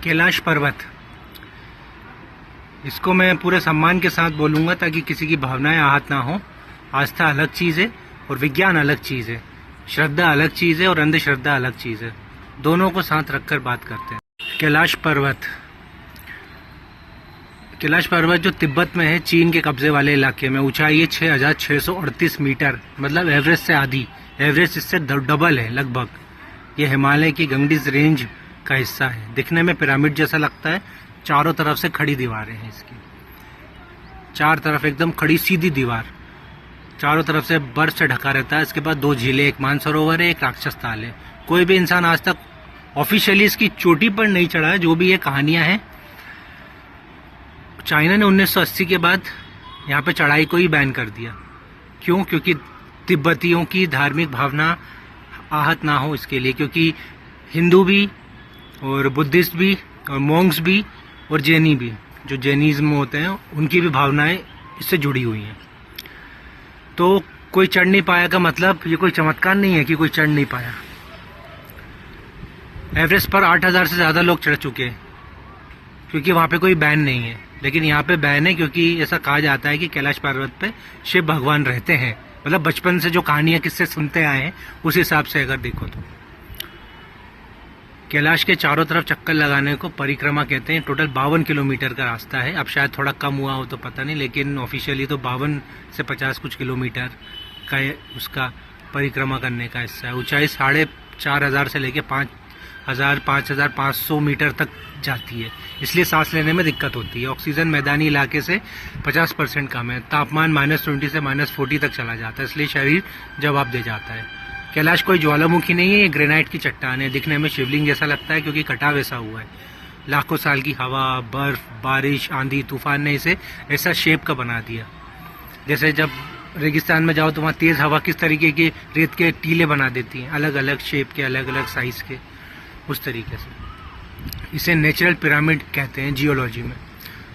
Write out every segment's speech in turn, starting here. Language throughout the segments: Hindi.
कैलाश पर्वत, इसको मैं पूरे सम्मान के साथ बोलूँगा ताकि किसी की भावनाएं आहत ना हो। आस्था अलग चीज़ है और विज्ञान अलग चीज़ है, श्रद्धा अलग चीज़ है और अंधश्रद्धा अलग चीज़ है। दोनों को साथ रखकर बात करते हैं। कैलाश पर्वत, कैलाश पर्वत जो तिब्बत में है, चीन के कब्जे वाले इलाके में, ऊंचाई है 6,638 मीटर, मतलब एवरेस्ट से आधी, एवरेस्ट इससे डबल है लगभग। ये हिमालय की गंगडीज रेंज का हिस्सा है। दिखने में पिरामिड जैसा लगता है। चारों तरफ से खड़ी दीवारें हैं इसकी, चार तरफ एकदम खड़ी सीधी दीवार, चारों तरफ से बर्फ से ढका रहता है। इसके बाद 2 झीलें, एक मानसरोवर है, एक राक्षस ताल है। कोई भी इंसान आज तक ऑफिशियली इसकी चोटी पर नहीं चढ़ा है। जो भी ये कहानियां हैं, चाइना ने 1980 के बाद यहाँ पे चढ़ाई को ही बैन कर दिया। क्यों? क्योंकि तिब्बतियों की धार्मिक भावना आहत ना हो इसके लिए, क्योंकि हिंदू भी और बुद्धिस्ट भी और मोंग्स भी और जैनी भी, जो जैनिज्म होते हैं, उनकी भी भावनाएं इससे जुड़ी हुई हैं। तो कोई चढ़ नहीं पाया का मतलब ये कोई चमत्कार नहीं है कि कोई चढ़ नहीं पाया। एवरेस्ट पर 8,000 से ज़्यादा लोग चढ़ चुके हैं, क्योंकि वहाँ पे कोई बैन नहीं है। लेकिन यहाँ पे बैन है क्योंकि ऐसा कहा जाता है कि कैलाश पर्वत पे शिव भगवान रहते हैं। मतलब बचपन से जो कहानियाँ किससे सुनते आए हैं, उस हिसाब से अगर देखो तो कैलाश के चारों तरफ चक्कर लगाने को परिक्रमा कहते हैं। टोटल 52 किलोमीटर का रास्ता है। अब शायद थोड़ा कम हुआ हो तो पता नहीं, लेकिन ऑफिशियली तो 52 से 50 कुछ किलोमीटर का उसका परिक्रमा करने का हिस्सा है। ऊंचाई 4,500 से लेके 5,500 मीटर तक जाती है, इसलिए सांस लेने में दिक्कत होती है। ऑक्सीजन मैदानी इलाके से 50% कम है। तापमान -20 से -40 तक चला जाता है, इसलिए शरीर जवाब दे जाता है। कैलाश कोई ज्वालामुखी नहीं है, ये ग्रेनाइट की चट्टान है। दिखने में शिवलिंग जैसा लगता है क्योंकि कटा वैसा हुआ है। लाखों साल की हवा, बर्फ, बारिश, आंधी, तूफान ने इसे ऐसा शेप का बना दिया। जैसे जब रेगिस्तान में जाओ तो वहाँ तेज हवा किस तरीके के रेत के टीले बना देती हैं, अलग अलग शेप के, अलग अलग साइज के, उस तरीके से। इसे नेचुरल पिरामिड कहते हैं जियोलॉजी में।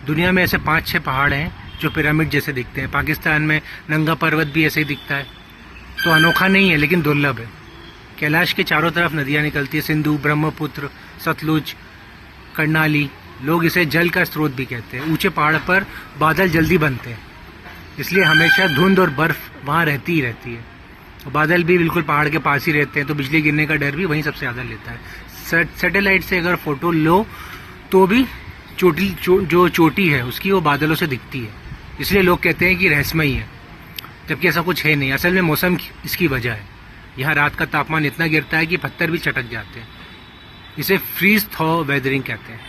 दुनिया में ऐसे 5-6 पहाड़ हैं जो पिरामिड जैसे दिखते हैं। पाकिस्तान में नंगा पर्वत भी ऐसे ही दिखता है। तो अनोखा नहीं है, लेकिन दुर्लभ है। कैलाश के चारों तरफ नदियाँ निकलती है, सिंधु, ब्रह्मपुत्र, सतलुज, कर्णाली। लोग इसे जल का स्रोत भी कहते हैं। ऊंचे पहाड़ पर बादल जल्दी बनते हैं, इसलिए हमेशा धुंध और बर्फ वहाँ रहती ही रहती है। बादल भी बिल्कुल पहाड़ के पास ही रहते हैं, तो बिजली गिरने का डर भी वहीं सबसे ज़्यादा लेता है। सैटेलाइट से अगर फोटो लो तो भी जो चोटी है उसकी वो बादलों से दिखती है, इसलिए लोग कहते हैं कि रहस्यमयी है, जबकि ऐसा कुछ है नहीं। असल में मौसम इसकी वजह है। यहाँ रात का तापमान इतना गिरता है कि पत्थर भी चटक जाते हैं। इसे फ्रीज थॉ वेदरिंग कहते हैं।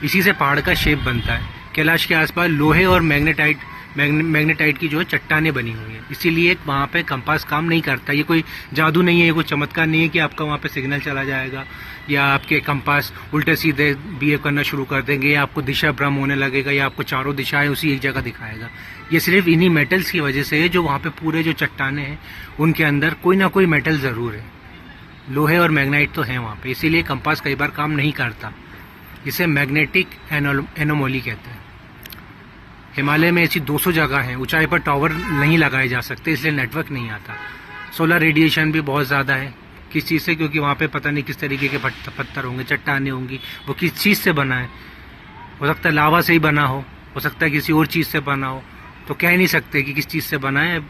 इसी से पहाड़ का शेप बनता है। कैलाश के आसपास लोहे और मैग्नेटाइट की जो है चट्टानें बनी हुई है, इसीलिए वहाँ पे कंपास काम नहीं करता। ये कोई जादू नहीं है, ये कोई चमत्कार नहीं है कि आपका वहाँ पे सिग्नल चला जाएगा या आपके कंपास उल्टे सीधे बिहेव करना शुरू कर देंगे या आपको दिशा भ्रम होने लगेगा या आपको चारों दिशाएं उसी एक जगह दिखाएगा। ये सिर्फ इन्हीं मेटल्स की वजह से है जो वहाँ पे पूरे जो चट्टानें हैं उनके अंदर कोई ना कोई मेटल ज़रूर है। लोहे और मैग्नेटाइट तो है वहाँ पे, इसीलिए कंपास कई बार काम नहीं करता। इसे मैग्नेटिक एनोमली कहते हैं। हिमालय में ऐसी 200 जगह हैं। ऊंचाई पर टावर नहीं लगाए जा सकते, इसलिए नेटवर्क नहीं आता। सोलर रेडिएशन भी बहुत ज़्यादा है। किस चीज़ से? क्योंकि वहाँ पे पता नहीं किस तरीके के पत्थर होंगे, चट्टानें होंगी, वो किस चीज़ से बना है। हो सकता है लावा से ही बना हो सकता है किसी और चीज़ से बना हो, तो कह नहीं सकते कि किस चीज़ से बना है।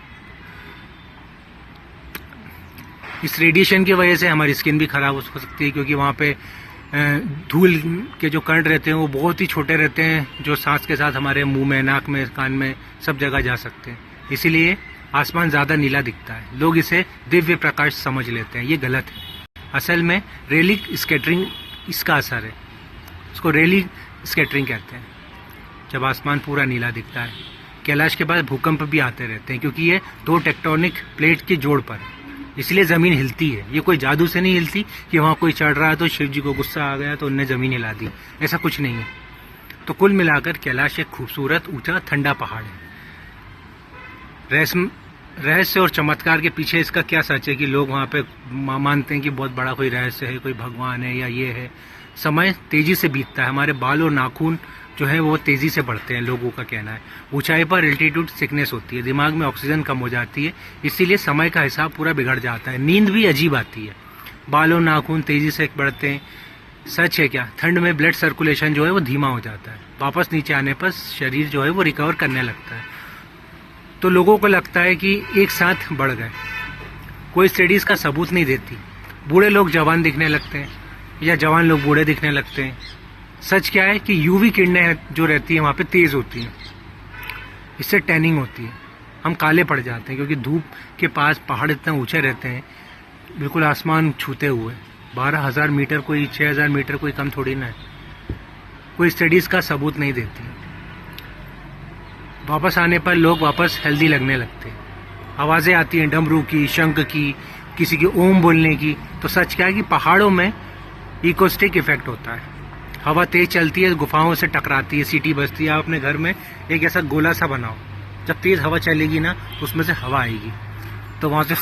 इस रेडिएशन की वजह से हमारी स्किन भी खराब हो सकती है, क्योंकि वहाँ पे धूल के जो कण रहते हैं वो बहुत ही छोटे रहते हैं, जो सांस के साथ हमारे मुंह में, नाक में, कान में सब जगह जा सकते हैं। इसीलिए आसमान ज़्यादा नीला दिखता है। लोग इसे दिव्य प्रकाश समझ लेते हैं, ये गलत है। असल में रेलिक स्कैटरिंग इसका असर है। इसको रेलिक स्कैटरिंग कहते हैं, जब आसमान पूरा नीला दिखता है। कैलाश के बाद भूकंप भी आते रहते हैं, क्योंकि ये 2 टेक्टोनिक प्लेट के जोड़ पर है, इसलिए ज़मीन हिलती है। ये कोई जादू से नहीं हिलती कि वहाँ कोई चढ़ रहा है तो शिव जी को गुस्सा आ गया तो उनने ज़मीन हिला दी, ऐसा कुछ नहीं है। तो कुल मिलाकर कैलाश एक खूबसूरत, ऊंचा, ठंडा पहाड़ है। रहस्य और चमत्कार के पीछे इसका क्या सच है कि लोग वहाँ पे मानते हैं कि बहुत बड़ा कोई रहस्य है, कोई भगवान है या ये है। समय तेज़ी से बीतता है, हमारे बाल और नाखून जो है वो तेज़ी से बढ़ते हैं, लोगों का कहना है। ऊंचाई पर एल्टीट्यूड सिकनेस होती है, दिमाग में ऑक्सीजन कम हो जाती है, इसीलिए समय का हिसाब पूरा बिगड़ जाता है। नींद भी अजीब आती है, बाल और नाखून तेज़ी से बढ़ते हैं, सच है क्या? ठंड में ब्लड सर्कुलेशन जो है वो धीमा हो जाता है, वापस नीचे आने पर शरीर जो है वो रिकवर करने लगता है। तो लोगों को लगता है कि एक साथ बढ़ गए, कोई स्टडीज़ का सबूत नहीं देती। बूढ़े लोग जवान दिखने लगते हैं या जवान लोग बूढ़े दिखने लगते हैं। सच क्या है कि यूवी किरणें जो रहती है वहाँ पे तेज़ होती हैं, इससे टैनिंग होती है, हम काले पड़ जाते हैं क्योंकि धूप के पास पहाड़ इतना ऊंचे रहते हैं, बिल्कुल आसमान छूते हुए। 12,000 मीटर कोई 6,000 मीटर कोई कम थोड़ी ना है। कोई स्टडीज़ का सबूत नहीं देती। वापस आने पर लोग वापस हेल्दी लगने लगते हैं। आवाज़ें आती हैं डमरू की, शंख की, किसी की ओम बोलने की। तो सच क्या है कि पहाड़ों में इकोस्टिक इफेक्ट होता है, हवा तेज चलती है, गुफाओं से टकराती है, सीटी बजती है। आप अपने घर में एक ऐसा गोला सा बनाओ, जब तेज हवा चलेगी ना तो उसमें से हवा आएगी, तो वहां से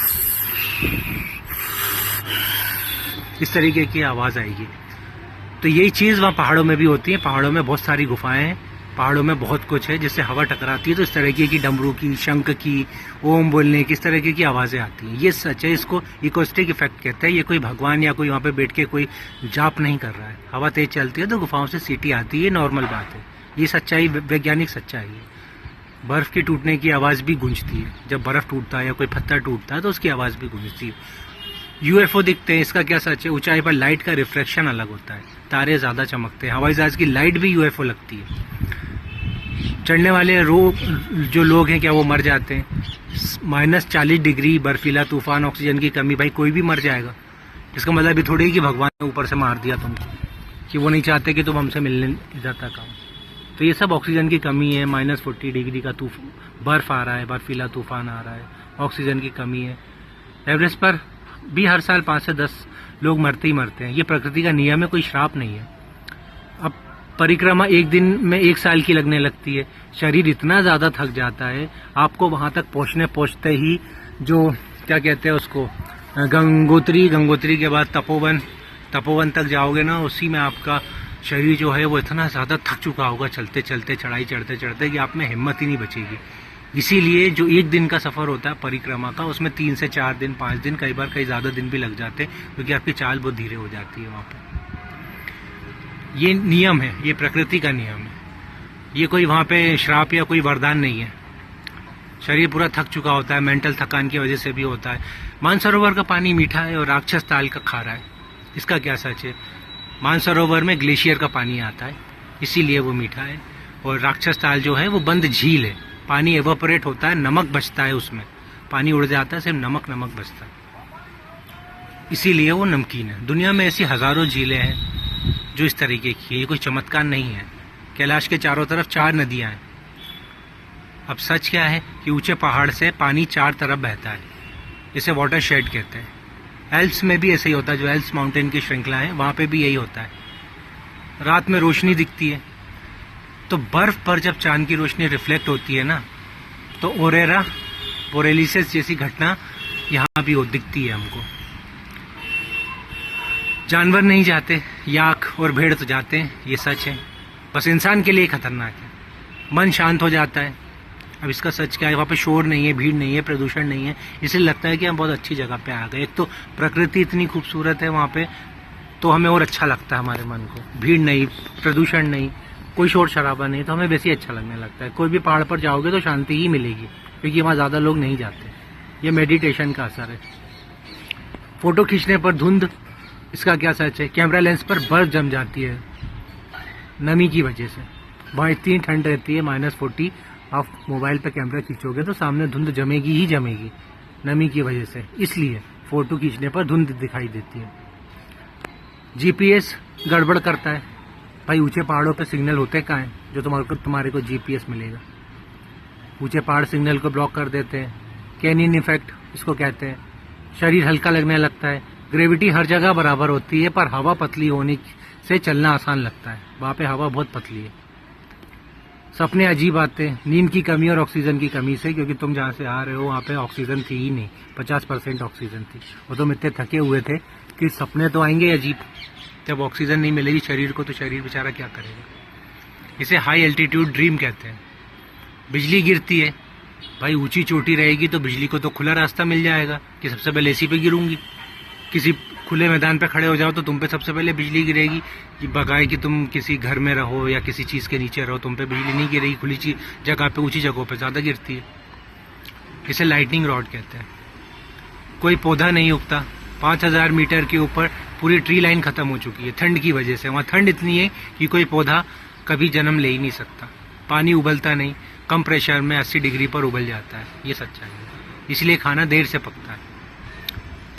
इस तरीके की आवाज आएगी। तो यही चीज वहाँ पहाड़ों में भी होती है। पहाड़ों में बहुत सारी गुफाएं हैं, पहाड़ों में बहुत कुछ है जिससे हवा टकराती है, तो इस तरीके की डमरू की, शंख की, ओम बोलने की, इस तरीके की आवाजें आती हैं। ये सच है, इसको इकोस्टिक इफेक्ट कहते हैं। ये कोई भगवान या कोई वहाँ पे बैठ के कोई जाप नहीं कर रहा है। हवा तेज चलती है तो गुफाओं से सीटी आती है, नॉर्मल बात है। ये सच्चाई, वैज्ञानिक सच्चाई है। बर्फ के टूटने की आवाज भी गूंजती है, जब बर्फ टूटता है या कोई पत्थर टूटता है तो उसकी आवाज भी गूंजती है। यूएफओ दिखते हैं, इसका क्या सच है? ऊंचाई पर लाइट का रिफ्लेक्शन अलग होता है, तारे ज्यादा चमकते हैं। हवाई जहाज की लाइट भी यूएफओ लगती है। चढ़ने वाले जो लोग हैं क्या वो मर जाते हैं? -40 डिग्री बर्फीला तूफान, ऑक्सीजन की कमी, भाई कोई भी मर जाएगा। इसका मतलब ये थोड़ी है कि भगवान ने ऊपर से मार दिया तुमको, कि वो नहीं चाहते कि तुम हमसे मिलने इधर तक आओ। तो ये सब ऑक्सीजन की कमी है। -40 डिग्री का बर्फ आ रहा है, बर्फीला तूफान आ रहा है, ऑक्सीजन की कमी है। एवरेस्ट पर भी हर साल 5 से 10 लोग मरते ही मरते हैं। ये प्रकृति का नियम है, कोई श्राप नहीं है। अब परिक्रमा एक दिन में 1 साल की लगने लगती है। शरीर इतना ज्यादा थक जाता है, आपको वहां तक पहुंचते ही जो क्या कहते हैं उसको, गंगोत्री के बाद तपोवन तक जाओगे ना, उसी में आपका शरीर जो है वो इतना ज्यादा थक चुका होगा चलते चलते, चढ़ाई चढ़ते चढ़ते, कि आप में हिम्मत ही नहीं बचेगी। इसीलिए जो 1 दिन का सफर होता है परिक्रमा का, उसमें 3 से 4 दिन, 5 दिन, कई बार कई ज्यादा दिन भी लग जाते हैं, क्योंकि आपकी चाल बहुत धीरे हो जाती है वहां पर। ये नियम है, ये प्रकृति का नियम है। ये कोई वहां पे श्राप या कोई वरदान नहीं है। शरीर पूरा थक चुका होता है, मेंटल थकान की वजह से भी होता है। मानसरोवर का पानी मीठा है और राक्षस ताल का खारा है। इसका क्या सच है? मानसरोवर में ग्लेशियर का पानी आता है, इसीलिए वो मीठा है। और राक्षस ताल जो है वो बंद झील है, पानी एवोपरेट होता है, नमक बचता है उसमें, पानी उड़ जाता है, सिर्फ नमक बचता है, इसीलिए वो नमकीन है। दुनिया में ऐसी हजारों झीलें हैं जो इस तरीके की है, ये कोई चमत्कार नहीं है। कैलाश के चारों तरफ 4 नदियां हैं। अब सच क्या है कि ऊंचे पहाड़ से पानी 4 तरफ बहता है, इसे वाटर शेड कहते हैं। एल्प्स में भी ऐसे ही होता है, जो एल्प्स माउंटेन की श्रृंखला है वहां पे भी यही होता है। रात में रोशनी दिखती है, तो बर्फ पर जब चांद की रोशनी रिफ्लेक्ट होती है ना, तो ओरेरा बोरेलिस जैसी घटना यहाँ भी दिखती है हमको। जानवर नहीं जाते, याक और भेड़ तो जाते हैं, ये सच है। बस इंसान के लिए खतरनाक है। मन शांत हो जाता है। अब इसका सच क्या है? वहाँ पे शोर नहीं है, भीड़ नहीं है, प्रदूषण नहीं है, इसलिए लगता है कि हम बहुत अच्छी जगह पे आ गए। एक तो प्रकृति इतनी खूबसूरत है वहाँ पे, तो हमें और अच्छा लगता है हमारे मन को। भीड़ नहीं, प्रदूषण नहीं, कोई शोर शराबा नहीं, तो हमें वैसे ही अच्छा लगने लगता है। कोई भी पहाड़ पर जाओगे तो शांति ही मिलेगी, क्योंकि वहाँ ज़्यादा लोग नहीं जाते। ये मेडिटेशन का असर है। फोटो खींचने पर धुंध, इसका क्या सच है? कैमरा लेंस पर बर्फ जम जाती है नमी की वजह से। वहाँ इतनी ठंड रहती है -40, आप मोबाइल पे कैमरा खींचोगे तो सामने धुंध जमेगी ही जमेगी नमी की वजह से, इसलिए फोटो खींचने पर धुंध दिखाई देती है। जीपीएस गड़बड़ करता है। भाई ऊंचे पहाड़ों पे सिग्नल होते कहाँ हैं जो तुम्हारे को जीपीएस मिलेगा? ऊंचे पहाड़ सिग्नल को ब्लॉक कर देते हैं। कैनियन इफेक्ट इसको कहते हैं। शरीर हल्का लगने लगता है। ग्रेविटी हर जगह बराबर होती है, पर हवा पतली होने से चलना आसान लगता है। वहाँ पे हवा बहुत पतली है। सपने अजीब आते हैं, नींद की कमी और ऑक्सीजन की कमी से, क्योंकि तुम जहाँ से आ रहे हो वहाँ पे ऑक्सीजन थी ही नहीं, 50% ऑक्सीजन थी, और तुम इतने थके हुए थे कि सपने तो आएंगे अजीब। जब ऑक्सीजन नहीं मिलेगी शरीर को, तो शरीर बेचारा क्या करेगा? इसे हाई एल्टीट्यूड ड्रीम कहते हैं। बिजली गिरती है, भाई ऊंची चोटी रहेगी तो बिजली को तो खुला रास्ता मिल जाएगा कि सबसे पहले इसी पे गिरूंगी। किसी खुले मैदान पे खड़े हो जाओ तो तुम पे सबसे पहले बिजली गिरेगी, कि बगाए कि तुम किसी घर में रहो या किसी चीज़ के नीचे रहो, तुम पे बिजली नहीं गिरेगी। खुली जगह पे, ऊंची जगहों पे ज़्यादा गिरती है। इसे लाइटनिंग रॉड कहते हैं। कोई पौधा नहीं उगता। 5000 मीटर के ऊपर पूरी ट्री लाइन खत्म हो चुकी है ठंड की वजह से। वहाँ ठंड इतनी है कि कोई पौधा कभी जन्म ले ही नहीं सकता। पानी उबलता नहीं, कम प्रेशर में 80 डिग्री पर उबल जाता है। ये सच्चाई है। इसलिए खाना देर से पकता है।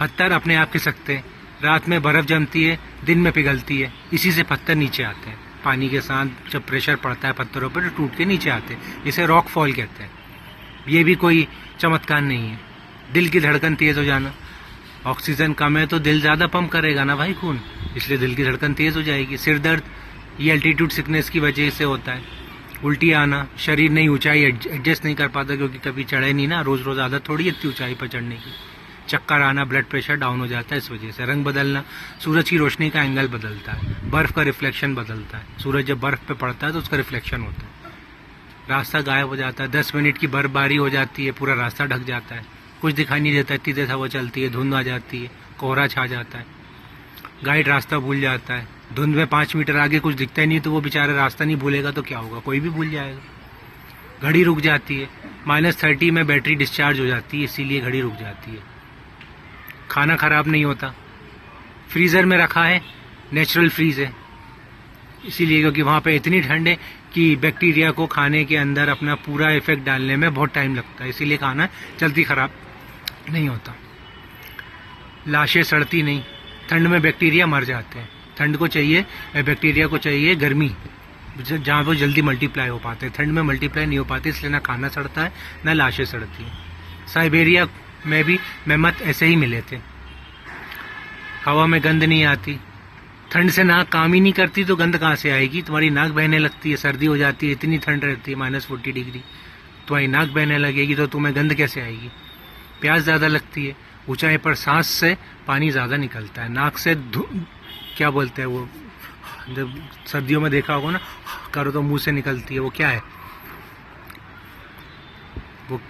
पत्थर अपने आप खिसकते हैं। रात में बर्फ जमती है, दिन में पिघलती है। इसी से पत्थर नीचे आते हैं। पानी के साथ जब प्रेशर पड़ता है पत्थरों पर तो टूट के नीचे आते हैं। इसे रॉक फॉल कहते हैं। ये भी कोई चमत्कार नहीं है। दिल की धड़कन तेज हो जाना, ऑक्सीजन कम है तो दिल ज़्यादा पंप करेगा ना भाई खून, इसलिए दिल की धड़कन तेज हो जाएगी। सिर दर्द, ये एल्टीट्यूड सिकनेस की वजह से होता है। उल्टी आना, शरीर नई ऊंचाई एडजस्ट नहीं कर पाता क्योंकि कभी चढ़े नहीं ना, रोज रोज आदत थोड़ी इतनी ऊंचाई पर चढ़ने की। चक्कर आना, ब्लड प्रेशर डाउन हो जाता है इस वजह से। रंग बदलना, सूरज की रोशनी का एंगल बदलता है। बर्फ का रिफ्लेक्शन बदलता है। सूरज जब बर्फ पे पड़ता है तो उसका रिफ्लेक्शन होता है। रास्ता गायब हो जाता है। 10 मिनट की बर्फबारी हो जाती है, पूरा रास्ता ढक जाता है। कुछ दिखाई नहीं देता, इतनी देर हवा चलती है, धुंध आ जाती है, कोहरा छा जाता है। गाइड रास्ता भूल जाता है। धुंध में 5 मीटर आगे कुछ दिखता ही नहीं तो वो बेचारा रास्ता नहीं भूलेगा तो क्या होगा, कोई भी भूल जाएगा। घड़ी रुक जाती है। -30 में बैटरी डिस्चार्ज हो जाती है, इसीलिए घड़ी रुक जाती है। खाना खराब नहीं होता। फ्रीज़र में रखा है, नेचुरल फ्रीज है, इसीलिए क्योंकि वहाँ पे इतनी ठंड है कि बैक्टीरिया को खाने के अंदर अपना पूरा इफेक्ट डालने में बहुत टाइम लगता है, इसीलिए खाना जल्दी खराब नहीं होता। लाशें सड़ती नहीं। ठंड में बैक्टीरिया मर जाते हैं। ठंड को चाहिए, बैक्टीरिया को चाहिए गर्मी, जहाँ वो जल्दी मल्टीप्लाई हो पाते हैं। ठंड में मल्टीप्लाई नहीं हो पाते, इसलिए ना खाना सड़ता है ना लाशें सड़ती हैं। साइबेरिया में भी मेमथ ऐसे ही मिले थे। हवा में गंध नहीं आती। ठंड से नाक काम ही नहीं करती तो गंध कहाँ से आएगी। तुम्हारी नाक बहने लगती है, सर्दी हो जाती है, इतनी ठंड रहती है -40 डिग्री, तुम्हारी नाक बहने लगेगी तो तुम्हें गंध कैसे आएगी। प्यास ज़्यादा लगती है। ऊंचाई पर सांस से पानी ज़्यादा निकलता है। नाक से क्या बोलते हैं वो, जब सर्दियों में देखा होगा ना, करो तो मुंह से निकलती है, वो क्या है, वो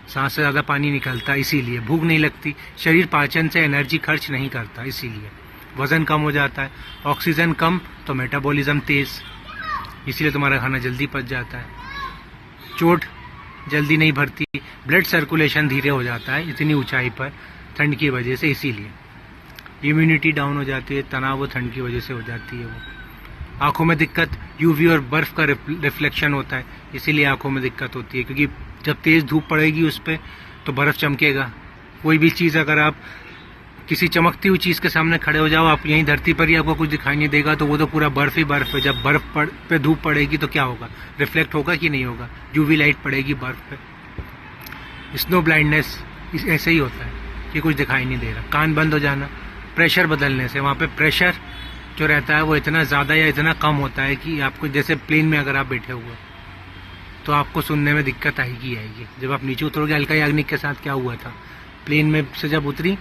सांस से ज़्यादा पानी निकलता है। इसीलिए भूख नहीं लगती। शरीर पाचन से एनर्जी खर्च नहीं करता, इसीलिए वज़न कम हो जाता है। ऑक्सीजन कम तो मेटाबॉलिज्म तेज़, इसीलिए तुम्हारा खाना जल्दी पच जाता है। चोट जल्दी नहीं भरती। ब्लड सर्कुलेशन धीरे हो जाता है इतनी ऊंचाई पर ठंड की वजह से, इसीलिए इम्यूनिटी डाउन हो जाती है। तनाव ठंड की वजह से हो जाती है। वो आँखों में दिक्कत, यूवी और बर्फ़ का रिफ्लेक्शन होता है, इसीलिए आँखों में दिक्कत होती है। क्योंकि जब तेज़ धूप पड़ेगी उस पर तो बर्फ़ चमकेगा। कोई भी चीज़ अगर आप किसी चमकती हुई चीज़ के सामने खड़े हो जाओ, आप यहीं धरती पर ही आपको कुछ दिखाई नहीं देगा तो वो तो पूरा बर्फ़ ही बर्फ़ है। जब बर्फ़ पे धूप पड़ेगी तो क्या होगा, रिफ्लेक्ट होगा कि नहीं होगा, यूवी लाइट पड़ेगी बर्फ़ पे। स्नो ब्लाइंडनेस ऐसे ही होता है कि कुछ दिखाई नहीं दे रहा। कान बंद हो जाना, प्रेशर बदलने से। वहाँ पे प्रेशर जो रहता है वो इतना ज़्यादा या इतना कम होता है कि आपको, जैसे प्लेन में अगर आप बैठे हुए तो आपको सुनने में दिक्कत आएगी। जब आप नीचे उतरोगे, अलका याग्निक के साथ क्या हुआ था, प्लेन में से जब उतरी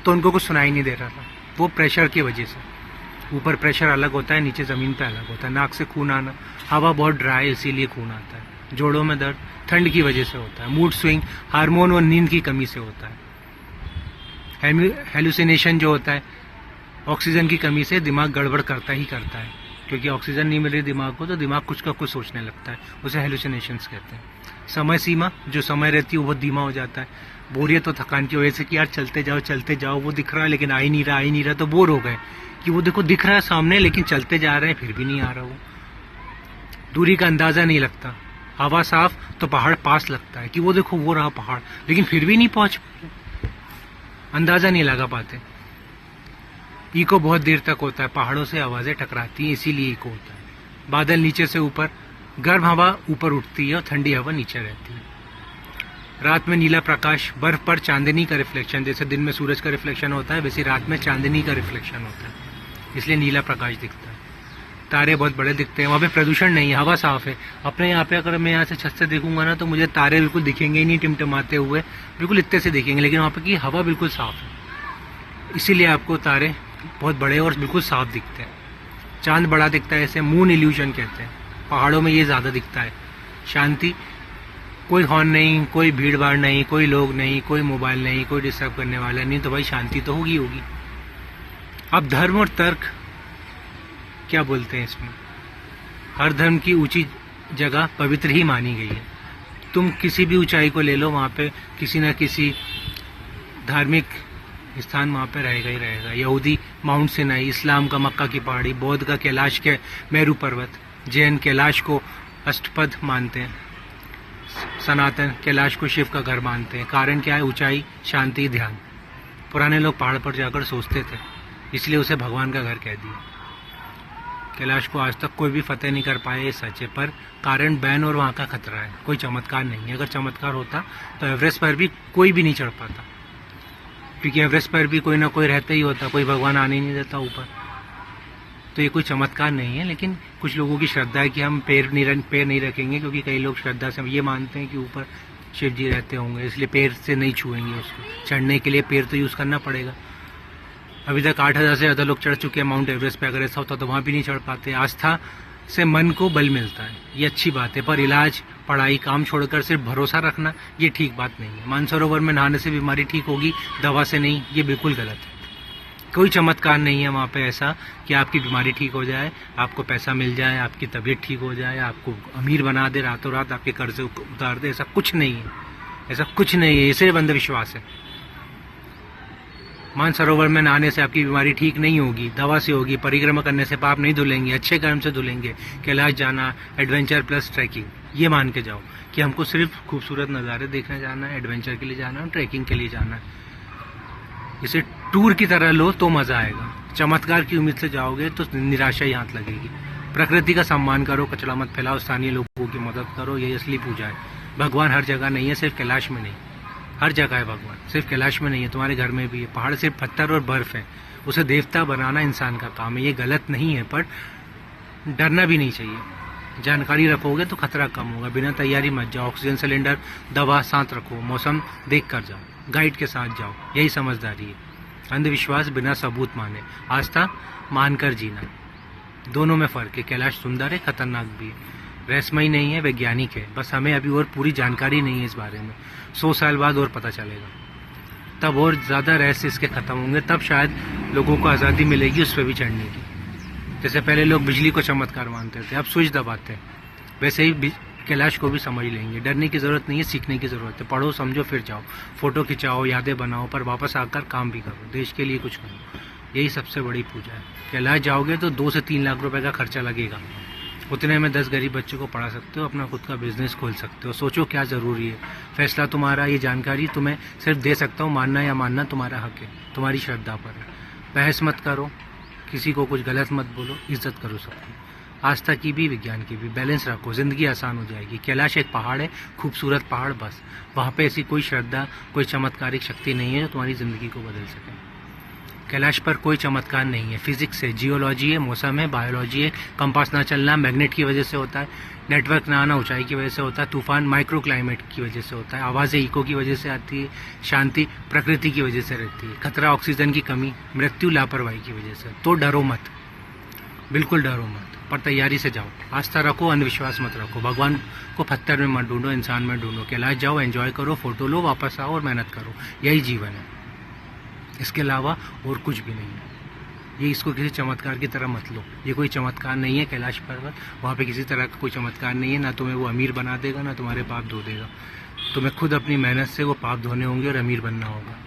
तो उनको कुछ सुनाई नहीं दे रहा था, वो प्रेशर की वजह से। ऊपर प्रेशर अलग होता है, नीचे ज़मीन पे अलग होता है। नाक से खून आना, हवा बहुत ड्राई है इसीलिए खून आता है। जोड़ों में दर्द ठंड की वजह से होता है। मूड स्विंग हार्मोन और नींद की कमी से होता है। हेलुसिनेशन जो होता है, ऑक्सीजन की कमी से दिमाग गड़बड़ करता ही करता है, क्योंकि ऑक्सीजन नहीं मिल रही दिमाग को तो दिमाग कुछ का कुछ सोचने लगता है, उसे हेलुसिनेशंस कहते हैं। समय सीमा, जो समय रहती है वो बहुत धीमा हो जाता है। बोरियत तो थकान की वजह से कि यार चलते जाओ, वो दिख रहा है लेकिन आ ही नहीं रहा, तो बोर हो गए कि वो देखो दिख रहा है सामने लेकिन चलते जा रहे हैं फिर भी नहीं आ रहा। वो दूरी का अंदाजा नहीं लगता। हवा साफ तो पहाड़ पास लगता है कि वो देखो वो रहा पहाड़, लेकिन फिर भी नहीं पहुंच पाते, अंदाजा नहीं लगा पाते। इको बहुत देर तक होता है, पहाड़ों से आवाजें टकराती हैं इसीलिए इको होता है। बादल नीचे से ऊपर, गर्म हवा ऊपर उठती है और ठंडी हवा नीचे रहती है। रात में नीला प्रकाश, बर्फ पर चांदनी का रिफ्लेक्शन, जैसे दिन में सूरज का रिफ्लेक्शन होता है वैसे रात में चांदनी का रिफ्लेक्शन होता है, इसलिए नीला प्रकाश दिखता है। तारे बहुत बड़े दिखते हैं। वहाँ पे प्रदूषण नहीं है, हवा साफ है। अपने यहाँ पे अगर मैं यहाँ से छत से देखूंगा ना तो मुझे तारे बिल्कुल दिखेंगे ही नहीं टिमटिमाते हुए, बिल्कुल इतने से दिखेंगे, लेकिन वहाँ पे की हवा बिल्कुल साफ है, इसीलिए आपको तारे बहुत बड़े और बिल्कुल साफ दिखते हैं। चांद बड़ा दिखता है, ऐसे मून इल्यूजन कहते हैं। पहाड़ों में ये ज़्यादा दिखता है। शांति, कोई हॉर्न नहीं, कोई भीड़ भाड़ नहीं, कोई लोग नहीं, कोई मोबाइल नहीं, कोई डिस्टर्ब करने वाला नहीं, तो भाई शांति तो होगी होगी। अब धर्म और तर्क क्या बोलते हैं इसमें? हर धर्म की ऊंची जगह पवित्र ही मानी गई है। तुम किसी भी ऊंचाई को ले लो, वहाँ पे किसी न किसी धार्मिक स्थान वहाँ पे रहेगा ही रहेगा। यहूदी माउंट सिनाई, इस्लाम का मक्का की पहाड़ी, बौद्ध का कैलाश के मेरू पर्वत, जैन कैलाश को अष्टपद मानते हैं, सनातन कैलाश को शिव का घर मानते हैं। कारण क्या है? ऊंचाई, शांति, ध्यान। पुराने लोग पहाड़ पर जाकर सोचते थे, इसलिए उसे भगवान का घर कह दिया। कैलाश को आज तक कोई भी फतेह नहीं कर पाए, ये सच है, पर कारण बैन और वहाँ का खतरा है, कोई चमत्कार नहीं है। अगर चमत्कार होता तो एवरेस्ट पर भी कोई भी नहीं चढ़ पाता, क्योंकि एवरेस्ट पर भी कोई ना कोई रहता ही होता, कोई भगवान आने नहीं देता ऊपर। तो ये कोई चमत्कार नहीं है, लेकिन कुछ लोगों की श्रद्धा है कि हम पैर नहीं रखेंगे, क्योंकि कई लोग श्रद्धा से ये मानते हैं कि ऊपर शिव जी रहते होंगे, इसलिए पैर से नहीं छुएंगे उसको। चढ़ने के लिए पैर तो यूज़ करना पड़ेगा। अभी तक 8,000 से ज़्यादा लोग चढ़ चुके हैं माउंट एवरेस्ट पे। अगर ऐसा होता तो वहाँ भी नहीं चढ़ पाते। आस्था से मन को बल मिलता है, ये अच्छी बात है, पर इलाज, पढ़ाई, काम छोड़कर सिर्फ भरोसा रखना ये ठीक बात नहीं है। मानसरोवर में नहाने से बीमारी ठीक होगी, दवा से नहीं, ये बिल्कुल गलत है। कोई चमत्कार नहीं है वहाँ पे ऐसा कि आपकी बीमारी ठीक हो जाए, आपको पैसा मिल जाए, आपकी तबीयत ठीक हो जाए, आपको अमीर बना दे, रातों रात आपके कर्ज उतार दे। ऐसा कुछ नहीं है, ऐसा कुछ नहीं है, ये सिर्फ अंधविश्वास है। मानसरोवर में नहाने से आपकी बीमारी ठीक नहीं होगी, दवा से होगी। परिक्रमा करने से पाप नहीं धुलेंगे, अच्छे कर्म से धुलेंगे। कैलाश जाना, एडवेंचर प्लस ट्रैकिंग, ये मान के जाओ कि हमको सिर्फ खूबसूरत नज़ारे देखने जाना है, एडवेंचर के लिए जाना है, ट्रैकिंग के लिए जाना है। इसे टूर की तरह लो तो मज़ा आएगा। चमत्कार की उम्मीद से जाओगे तो निराशा ही हाथ लगेगी। प्रकृति का सम्मान करो, कचरा मत फैलाओ, स्थानीय लोगों की मदद करो, यही असली पूजा है। भगवान हर जगह नहीं है, सिर्फ कैलाश में नहीं, हर जगह है भगवान, सिर्फ कैलाश में नहीं है, तुम्हारे घर में भी है। पहाड़ सिर्फ पत्थर और बर्फ है, उसे देवता बनाना इंसान का काम है, ये गलत नहीं है, पर डरना भी नहीं चाहिए। जानकारी रखोगे तो खतरा कम होगा। बिना तैयारी मत जाओ, ऑक्सीजन सिलेंडर, दवा साथ रखो, मौसम देख कर जाओ, गाइड के साथ जाओ, यही समझदारी है। अंधविश्वास बिना सबूत माने, आस्था मानकर जीना, दोनों में फ़र्क है। कैलाश सुंदर है, खतरनाक भी है, रहस्यमय नहीं है, वैज्ञानिक है। बस हमें अभी और पूरी जानकारी नहीं है इस बारे में। 100 साल बाद और पता चलेगा, तब और ज़्यादा रहस्य इसके ख़त्म होंगे, तब शायद लोगों को आज़ादी मिलेगी उस पर भी चढ़ने की। जैसे पहले लोग बिजली को चमत्कार मानते थे, अब स्विच दबाते हैं, वैसे ही कैलाश को भी समझ लेंगे। डरने की ज़रूरत नहीं है, सीखने की ज़रूरत है। पढ़ो, समझो, फिर जाओ, फ़ोटो खिंचाओ, यादें बनाओ, पर वापस आकर काम भी करो, देश के लिए कुछ करो। यही सबसे बड़ी पूजा है। कैलाश जाओगे तो 2 से 3 लाख रुपए का खर्चा लगेगा, उतने में 10 गरीब बच्चों को पढ़ा सकते हो, अपना खुद का बिजनेस खोल सकते हो। सोचो क्या ज़रूरी है, फैसला तुम्हारा। ये जानकारी तुम्हें सिर्फ दे सकता हूँ, मानना या मानना तुम्हारा हक है, तुम्हारी श्रद्धा पर है। बहस मत करो, किसी को कुछ गलत मत बोलो, इज्जत करो सबकी। आस्था की भी, विज्ञान की भी, बैलेंस रखो, ज़िंदगी आसान हो जाएगी। कैलाश एक पहाड़ है, खूबसूरत पहाड़, बस वहाँ पे ऐसी कोई श्रद्धा, कोई चमत्कारिक शक्ति नहीं है जो तुम्हारी ज़िंदगी को बदल सके। कैलाश पर कोई चमत्कार नहीं है, फिजिक्स है, जियोलॉजी है, मौसम है, बायोलॉजी है। कंपास ना चलना मैग्नेट की वजह से होता है, नेटवर्क ना आना ऊंचाई की वजह से होता है, तूफान माइक्रो क्लाइमेट की वजह से होता है, आवाज़ें इको की वजह से आती है, शांति प्रकृति की वजह से रहती है, खतरा ऑक्सीजन की कमी, मृत्यु लापरवाही की वजह से। तो डरो मत, बिल्कुल डरो मत, पर तैयारी से जाओ। आस्था रखो, अंधविश्वास मत रखो। भगवान को पत्थर में मत ढूंढो, इंसान में ढूंढो। कैलाश जाओ, एंजॉय करो, फोटो लो, वापस आओ और मेहनत करो, यही जीवन है, इसके अलावा और कुछ भी नहीं है। ये इसको किसी चमत्कार की तरह मत लो, ये कोई चमत्कार नहीं है। कैलाश पर्वत, वहाँ पे किसी तरह का कोई चमत्कार नहीं है, ना तुम्हें वो अमीर बना देगा, ना तुम्हारे पाप धो देगा। तुम्हें खुद अपनी मेहनत से वो पाप धोने होंगे और अमीर बनना होगा।